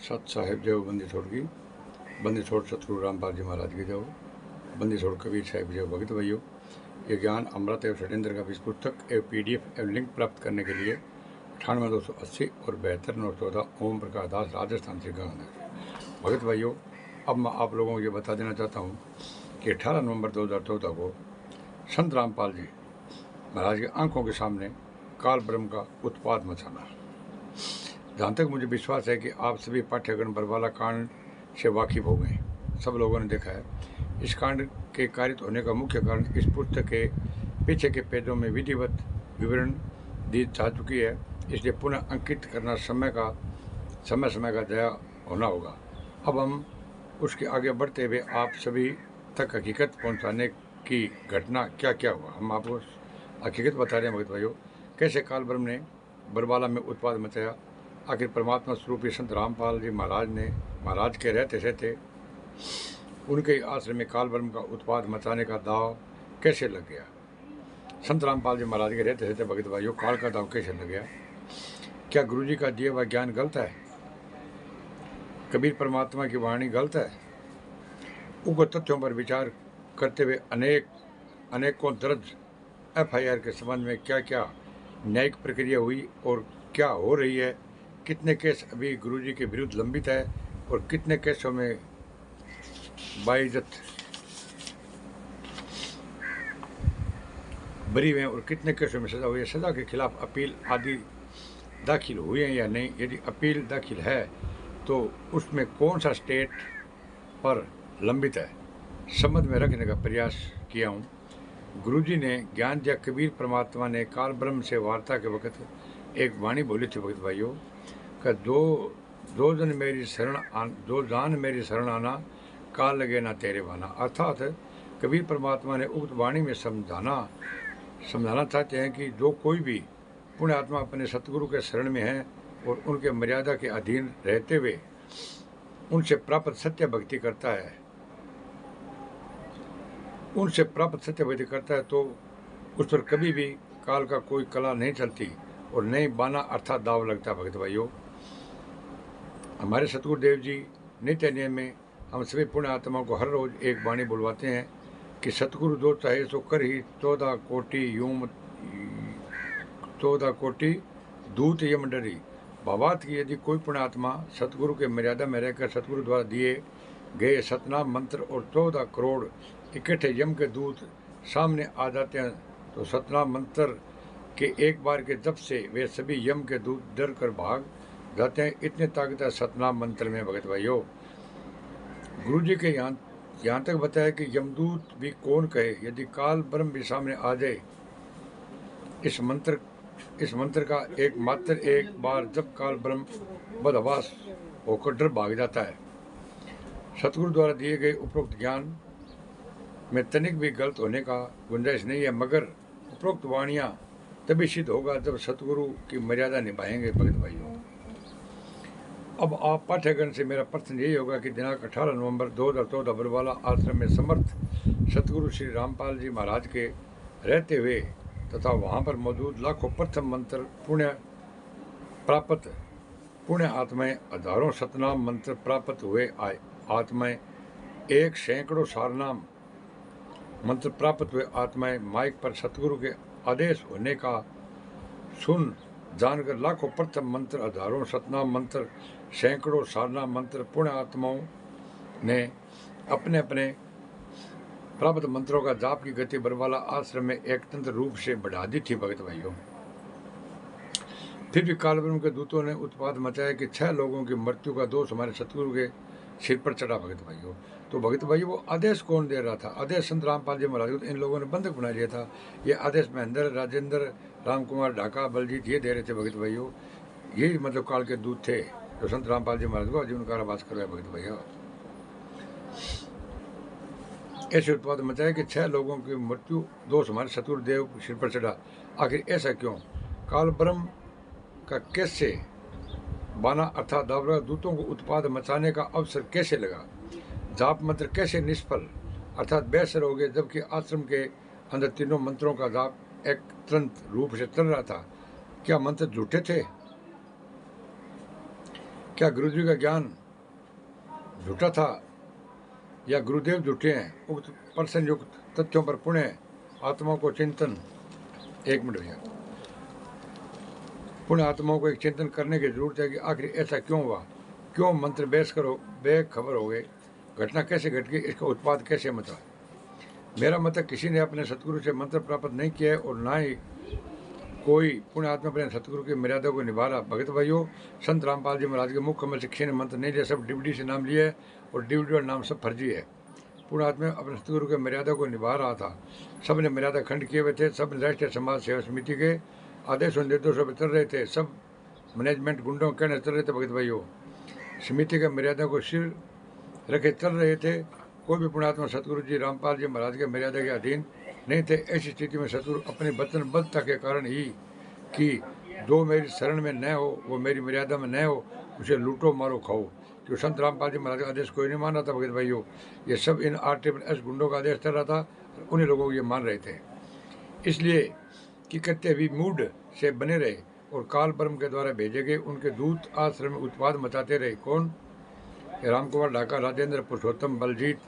सत साहिब जय बंदी छोड़ की बंदी छोड़ सतगुरु रामपाल जी महाराज की जय बंदी छोड़ कबीर साहिब जय भगत भाइयों। ये ज्ञान अमृत एवं षडेंद्र का विश्व पुस्तक एवं PDF एवं लिंक प्राप्त करने के लिए 98-280 और 72-914 ओम प्रकाश दास राजस्थान से गांधीनगर। भगत भाइयों, अब मैं आप लोगों को ये बता देना चाहता हूँ कि 18 नवंबर 2014 को संत रामपाल जी महाराज की आंखों के सामने काल ब्रह्म का उत्पाद मचाना। जहाँ तक मुझे विश्वास है कि आप सभी पाठ्यक्रम बरवाला कांड से वाकिफ हो गए, सब लोगों ने देखा है। इस कांड के कारित होने का मुख्य कारण इस पुस्तक के पीछे के पेजों में विधिवत विवरण दी जा चुकी है, इसलिए पुनः अंकित करना समय का दया होना होगा। अब हम उसके आगे बढ़ते हुए आप सभी तक हकीकत पहुंचाने की घटना क्या क्या हुआ, हम आपको हकीकत बता रहे हैं भगत भाइयों। कैसे काल ब्रह्म ने बरवाला में उत्पाद मचाया, आखिर परमात्मा स्वरूपी संत रामपाल जी महाराज के रहते रहते उनके आश्रम में काल ब्रह्म का उत्पाद मचाने का दाव कैसे लग गया। संत रामपाल जी महाराज के रहते रहते भगत भाइयों काल का दाव कैसे लग गया। क्या गुरु जी का दिया हुआ ज्ञान गलत है, कबीर परमात्मा की वाणी गलत है। उक्त तथ्यों पर विचार करते हुए अनेकों दर्ज FIR के संबंध में क्या क्या न्यायिक प्रक्रिया हुई और क्या हो रही है, कितने केस अभी गुरुजी के विरुद्ध लंबित है और कितने केसों में बाइज्जत बरी हुए हैं और कितने केसों में सजा हुई है, सजा के खिलाफ अपील आदि दाखिल हुई है या नहीं। यदि अपील दाखिल है तो उसमें कौन सा स्टेट पर लंबित है, संबंध में रखने का प्रयास किया हूँ। गुरुजी ने ज्ञान दिया, कबीर परमात्मा ने काल ब्रह्म से वार्ता के वक्त एक वाणी बोली थी भगत भाइयों का, दो जान मेरी शरण आना, काल लगे ना तेरे बाना। अर्थात कबीर परमात्मा ने उक्त वाणी में समझाना चाहते हैं कि जो कोई भी पुण्य आत्मा अपने सतगुरु के शरण में है और उनके मर्यादा के अधीन रहते हुए उनसे प्राप्त सत्य भक्ति करता है तो उस पर कभी भी काल का कोई कला नहीं चलती और नहीं बाना अर्थात दाव लगता। भगत भाइयों, हमारे सतगुरुदेव जी नित्य नियम में हम सभी पुण्य आत्माओं को हर रोज एक वाणी बुलवाते हैं कि सतगुरु जो चाहे सो कर ही 14 कोटि दूत यम डरी। भावार्थ की यदि कोई पुण्य आत्मा सतगुरु के मर्यादा में रहकर सतगुरु द्वारा दिए गए सतनाम मंत्र और 14 करोड़ इकट्ठे यम के दूत सामने आ जाते हैं तो सतनाम मंत्र के एक बार के जप से वे सभी यम के दूत डर कर भाग जाते हैं। इतने ताकत है सतनाम मंत्र में भगत भाइयों। गुरु जी के यहाँ तक बताया कि यमदूत भी कौन कहे, यदि काल ब्रह्म भी सामने आ जाए इस मंत्र का एक बार जब काल ब्रह्म बदहवास होकर डर भाग जाता है। सतगुरु द्वारा दिए गए उपरोक्त ज्ञान में तनिक भी गलत होने का गुंजाइश नहीं है, मगर उपरोक्त वाणियाँ तभी सिद्ध होगा जब सतगुरु की मर्यादा निभाएंगे भगत भाइयों। अब आप पाठ्यक्रम से मेरा प्रश्न यही होगा कि दिनांक 18 नवंबर 2014 बरवाला आश्रम में समर्थ सतगुरु श्री रामपाल जी महाराज के रहते हुए तथा वहाँ पर मौजूद लाखों प्रथम मंत्र पुण्य आत्माएं, हजारों सतनाम मंत्र प्राप्त हुए आत्माएं, 100 सारनाम मंत्र प्राप्त हुए आत्माएं माइक पर सतगुरु के आदेश होने का सुन जानकर लाखों प्रथम मंत्र, हजारों सतनाम मंत्र, 100 सारनाम मंत्र पुण्य आत्माओं ने अपने अपने प्राप्त मंत्रों का जाप की गति बरवाला आश्रम में एक तंत्र रूप से बढ़ा दी थी भगत भाइयों। फिर भी काल ब्रह्म के दूतों ने उत्पाद मचाया कि 6 लोगों की मृत्यु का दोष हमारे सतगुरु के सिर पर चढ़ा भगत भाइयों। तो भगत भाइयों वो आदेश कौन दे रहा था? आदेश संत रामपाल जी महाराज को इन लोगों ने बंधक बना लिया था। ये आदेश महेंद्र, राजेंद्र, राम कुमार ढाका, बलजीत ये दे रहे थे भगत भाइयों। यही मतलब काल के दूत थे जो संत रामपाल जी महाराज को आजीवन कारावास करवाया भगत भैया। ऐसे उत्पाद मचाया कि 6 लोगों की मृत्यु दोष हमारे सतगुरुदेव सिर पर चढ़ा। आखिर ऐसा क्यों? काल ब्रह्म का कैसे बाना अर्थात दावरा दूतों को उत्पाद मचाने का अवसर कैसे लगा? जाप मंत्र कैसे निष्फल अर्थात बेअसर हो गए, जबकि आश्रम के अंदर तीनों मंत्रों का जाप एक तंत्र रूप से चल रहा था। क्या मंत्र झूठे थे? क्या गुरुजी का ज्ञान झूठा था या गुरुदेव झूठे हैं? उक्त प्रश्न युक्त तथ्यों पर पुण्य आत्मा को चिंतन, 1 मिनट भैया, पुण्य आत्माओं को एक चिंतन करने की जरूरत है कि आखिर ऐसा क्यों हुआ, क्यों मंत्र बेखबर हो गए, घटना कैसे घट गई, इसका उत्पाद कैसे मचा। मेरा मत है किसी ने अपने सतगुरु से मंत्र प्राप्त नहीं किया है और ना ही कोई पुण्य आत्मा अपने सतगुरु की मर्यादा को निभा रहा। भगत भाइयों, संत रामपाल जी महाराज के मुख कमल से किसी ने मंत्र नहीं लिया, सब डिविडी से नाम लिए और डिविडी और नाम सब फर्जी है। पुण्य आत्मा अपने सतगुरु के मर्यादा को निभा रहा था। सब ने मर्यादा खंड किए हुए थे, सब राष्ट्रीय समाज सेवा समिति के आदेश और निर्देशों पर चल रहे थे, सब मैनेजमेंट गुंडों कहने चल रहे थे। भगत भाइयों, समिति के मर्यादा को सिर रखे चल रहे थे। कोई भी पुण्यात्मा सतगुरु जी रामपाल जी महाराज के मर्यादा के अधीन नहीं थे। ऐसी स्थिति में सतगुरु अपने वचनबद्धता के कारण ही कि जो मेरी शरण में न हो, वो मेरी मर्यादा में न हो, उसे लूटो मारो खाओ, क्यों संत रामपाल जी महाराज का आदेश कोई नहीं मान रहा था। भगत भाइयों, ये सब इन RSS गुंडों का आदेश चल रहा था, उन्हीं लोगों को ये मान रहे थे। इसलिए कि करते भी मूड से बने रहे और काल ब्रह्म के द्वारा भेजे गए उनके दूत आश्रम में उत्पाद मचाते रहे। कौन? रामकुमार ढाका, राजेंद्र, पुरुषोत्तम, बलजीत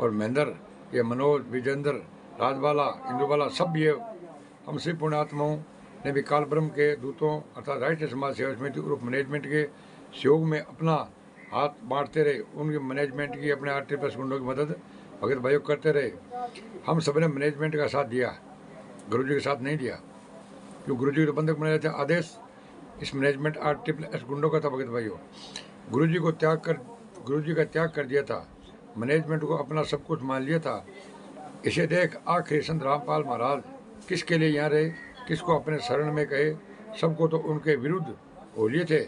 और महेंद्र, ये मनोज, विजेंद्र, राजबाला, इंदुबाला, सब ये हम सभी पुण्यात्माओं ने भी काल ब्रह्म के दूतों अर्थात राष्ट्रीय समाज सेवा समिति ग्रुप मैनेजमेंट के सहयोग में अपना हाथ बांटते रहे। उनके मैनेजमेंट की अपने RSS गुंडों की मदद भगत भाइयों करते रहे। हम सब ने मैनेजमेंट का साथ दिया, गुरुजी के साथ नहीं दिया, क्योंकि गुरुजी तो बंधक बनाए थे। आदेश इस मैनेजमेंट RSS गुंडों का था। भगत भाइयों, गुरुजी का त्याग कर दिया था, मैनेजमेंट को अपना सब कुछ मान लिया था। इसे देख आखिर संत रामपाल महाराज किसके लिए यहाँ रहे, किसको अपने शरण में कहे, सबको तो उनके विरुद्ध हो लिए थे।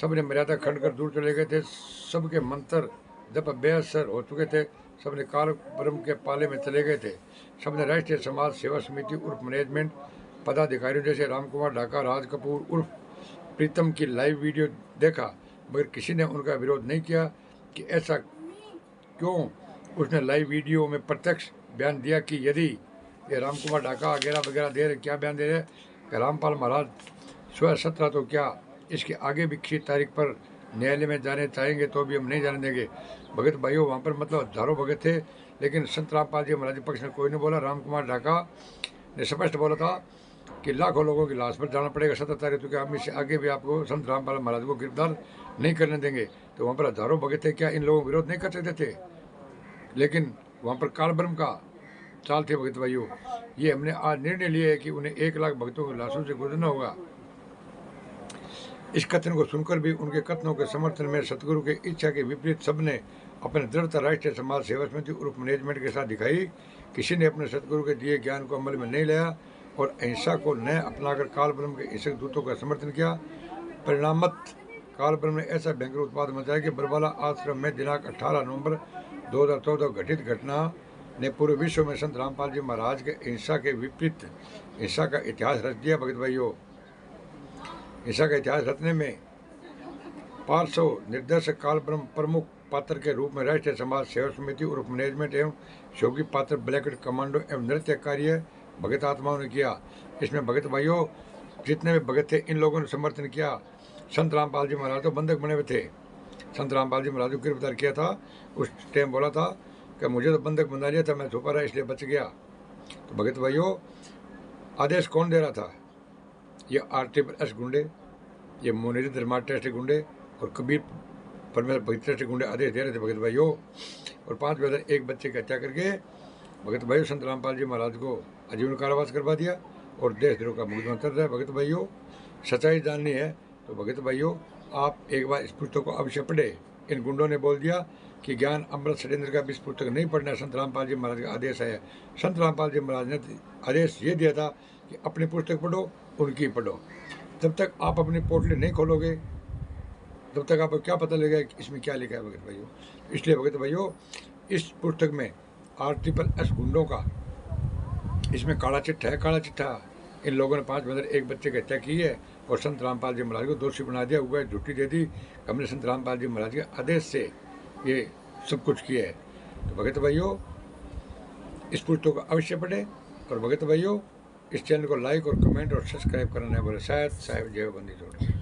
सब ने मर्यादा खंड कर दूर चले गए थे, सबके मंत्र जब बेअसर हो चुके थे, सब ने काल ब्रह्म के पाले में चले गए थे। सब ने राष्ट्रीय समाज सेवा समिति उर्फ मैनेजमेंट पदाधिकारियों जैसे रामकुमार ढाका, राज कपूर उर्फ प्रीतम की लाइव वीडियो देखा, मगर किसी ने उनका विरोध नहीं किया कि ऐसा क्यों। उसने लाइव वीडियो में प्रत्यक्ष बयान दिया कि यदि ये रामकुमार ढाका वगैरह दे रहे, क्या बयान दे रहे कि रामपाल महाराज 17 तो क्या इसके आगे भी किसी तारीख पर न्यायालय में जाने चाहेंगे तो भी हम नहीं जाने देंगे। भगत भाइयों, वहाँ पर मतलब हजारों भगत थे, लेकिन संत रामपाल जी महाराज पक्ष में कोई नहीं बोला। रामकुमार ढाका ने स्पष्ट बोला था कि लाखों लोगों की लाश पर जाना पड़ेगा 17 तारीख, तो क्या हम इससे आगे भी आपको संत रामपाल महाराज को गिरफ्तार नहीं करने देंगे। तो वहाँ पर हजारों भगत थे, क्या इन लोगों को विरोध नहीं कर सकते थे? लेकिन वहाँ पर काल ब्रह्म का चाल थे। भगत भाइयों, ये हमने आज निर्णय लिया है कि उन्हें 1 लाख भक्तों की लाशों से गुजरना होगा। इस कथन को सुनकर भी उनके कथनों के समर्थन में सतगुरु की इच्छा के विपरीत सबने अपने दृढ़ता राष्ट्रीय समाज सेवा समिति उर्फ मैनेजमेंट के साथ दिखाई। किसी ने अपने सतगुरु के दिए ज्ञान को अमल में नहीं लिया और अहिंसा को न अपनाकर काल ब्रह्म के हिंसक दूतों का समर्थन किया। परिणामत काल ब्रह्म ने ऐसा भयंकर उत्पाद मचाया कि बरवाला आश्रम में दिनांक 18 नवंबर 2014 घटित घटना ने पूरे विश्व में संत रामपाल जी महाराज के हिंसा के विपरीत हिंसा का इतिहास रच दिया। भगत भाइयों, हिंसा का इतिहास रचने में पार्श्व निर्देशक काल ब्रह्म प्रमुख पात्र के रूप में राष्ट्रीय समाज सेवा समिति उर्फ मैनेजमेंट एवं शोकी पात्र ब्लैकेट कमांडो एवं नृत्य कार्य भगत आत्माओं ने किया। इसमें भगत भाइयों जितने भी भगत थे, इन लोगों ने समर्थन किया। संत रामपाल जी महाराज तो बंधक बने हुए थे। संत रामपाल जी महाराज को गिरफ्तार किया था, उस टाइम बोला था कि मुझे तो बंधक बना लिया था, मैं छुपा रहा इसलिए बच गया। तो भगत भाइयों, आदेश कौन दे रहा था? ये RSS गुंडे, ये मोनिरी धर्मा ट्रस्ट गुंडे और कबीर परमेश्वर भगत ट्रस्ट गुंडे आदेश दे रहे थे। भगत भाइयों, और 5 बजे एक बच्चे की हत्या करके भगत भाइयों संत रामपाल जी महाराज को आजीवन कारावास करवा दिया और देशद्रोह का मुकदमा चल रहा है। भगत भाइयों, सच्चाई जाननी है तो भगत भाइयों आप एक बार इस पुस्तक को अवश्य पढ़े। इन गुंडों ने बोल दिया कि ज्ञान अमृत षड्यंत्र का भी इस पुस्तक नहीं पढ़ना, संत रामपाल जी महाराज का आदेश है। संत रामपाल जी महाराज ने आदेश ये दिया था कि अपनी पुस्तक पढ़ो, उनकी पढ़ो। जब तक आप अपनी पोटली नहीं खोलोगे तब तक आपको क्या पता लगेगा कि इसमें क्या लिखा है। भगत भाइयों, इसलिए भगत भाइयों इस पुस्तक में RSS गुंडों का इसमें काला चिट्ठा है। काला चिट्ठा इन लोगों ने 5 बजे एक बच्चे की हत्या की है और संत रामपाल जी महाराज को दोषी बना दिया, हुआ झूठी दे दी। हमने संत रामपाल जी महाराज के आदेश से ये सब कुछ किया है। तो भगत भाइयों इस पुस्तक को अवश्य पढ़ें और भगत भाइयों इस चैनल को लाइक और कमेंट और सब्सक्राइब करना है बोले। शायद साहेब जय बंदी जोड़।